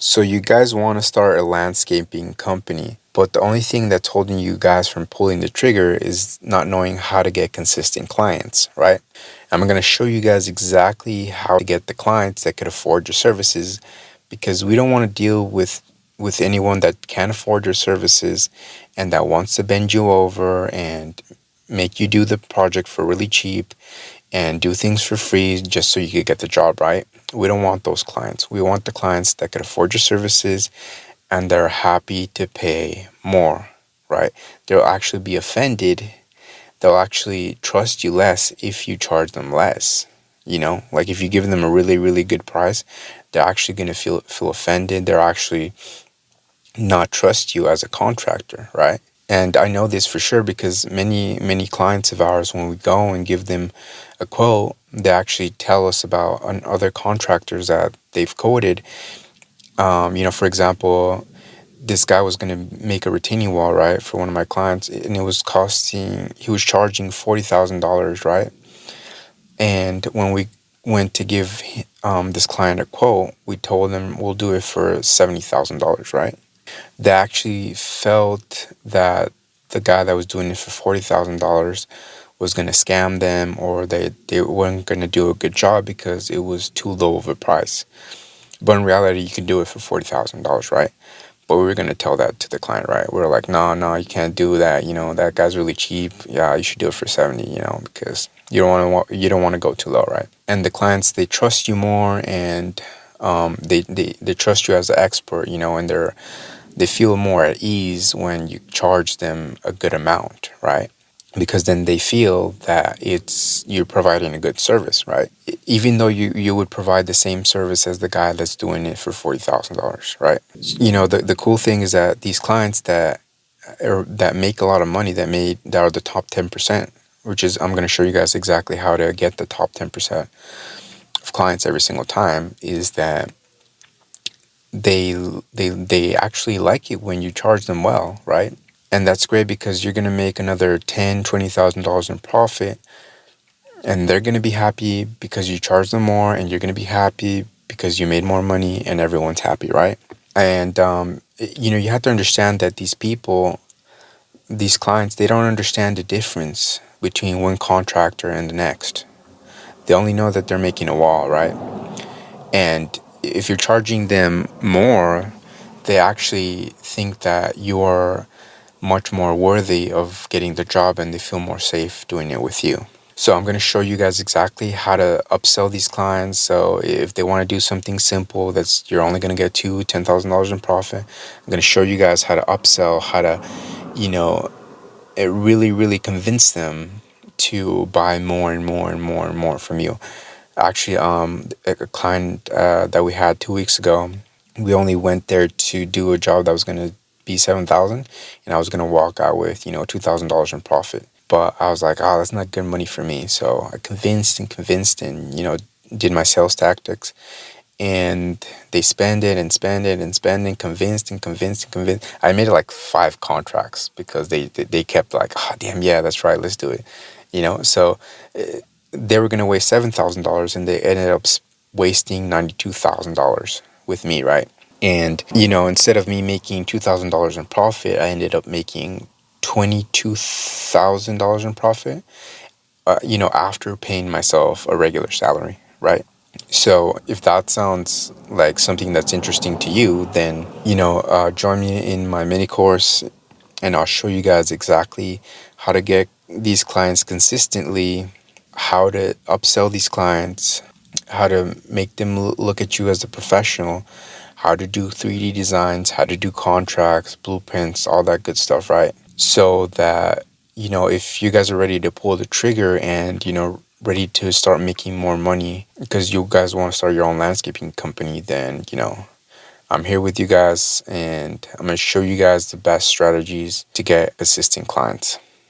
So you guys want to start a landscaping company, but the only thing that's holding you guys from pulling the trigger is not knowing how to get consistent clients, right? I'm going to show you guys exactly how to get the clients that could afford your services, because we don't want to deal with anyone that can't afford your services and that wants to bend you over and make you do the project for really cheap and do things for free just so you could get the job, right? We don't want those clients. We want the clients that could afford your services and they're happy to pay more, right? They'll actually be offended. They'll actually trust you less if you charge them less. Like if you give them a really, really good price, they're actually going to feel offended. They're actually not trust you as a contractor, right? And I know this for sure because many clients of ours, when we go and give them a quote, they actually tell us about other contractors that they've quoted. For example, this guy was going to make a retaining wall, right, for one of my clients, and he was charging $40,000, right? And when we went to give this client a quote, we told them we'll do it for $70,000, right? They actually felt that the guy that was doing it for $40,000 was going to scam them, or they weren't going to do a good job because it was too low of a price. But in reality, you could do it for $40,000, right? But we were going to tell that to the client, right? We were like, no, you can't do that. That guy's really cheap. Yeah, you should do it for 70, because you don't want to go too low, right? And the clients, they trust you more, and they trust you as an expert, and they feel more at ease when you charge them a good amount, right? Because then they feel that you're providing a good service, right? Even though you would provide the same service as the guy that's doing it for $40,000, right? The cool thing is that these clients that make a lot of money, that are the top 10%, which is, I'm going to show you guys exactly how to get the top 10% of clients every single time, is that they actually like it when you charge them well, right? And that's great because you're going to make another $10,000-$20,000 in profit, and they're going to be happy because you charge them more, and you're going to be happy because you made more money, and everyone's happy, right? And you have to understand that these clients, they don't understand the difference between one contractor and the next. They only know that they're making a wall, right? And if you're charging them more, they actually think that you're much more worthy of getting the job, and they feel more safe doing it with you. So I'm going to show you guys exactly how to upsell these clients. So if they want to do something simple that's you're only going to get $10,000 in profit, I'm going to show you guys how to upsell, how to, it really, really convince them to buy more and more and more and more from you. Actually, a client that we had 2 weeks ago, we only went there to do a job that was going to be $7,000, and I was going to walk out with, $2,000 in profit. But I was like, that's not good money for me. So I convinced and, did my sales tactics, and they spend it and spend it and spend and convinced and convinced and convinced. I made like 5 contracts because they kept like, damn, yeah, that's right, let's do it. So they were going to waste $7,000, and they ended up wasting $92,000 with me, right? And, instead of me making $2,000 in profit, I ended up making $22,000 in profit, after paying myself a regular salary, right? So if that sounds like something that's interesting to you, then, join me in my mini course, and I'll show you guys exactly how to get these clients consistently, how to upsell these clients, how to make them look at you as a professional, how to do 3D designs, how to do contracts, blueprints, all that good stuff, right? So that, if you guys are ready to pull the trigger and, ready to start making more money because you guys want to start your own landscaping company, then, I'm here with you guys, and I'm going to show you guys the best strategies to get assistant clients.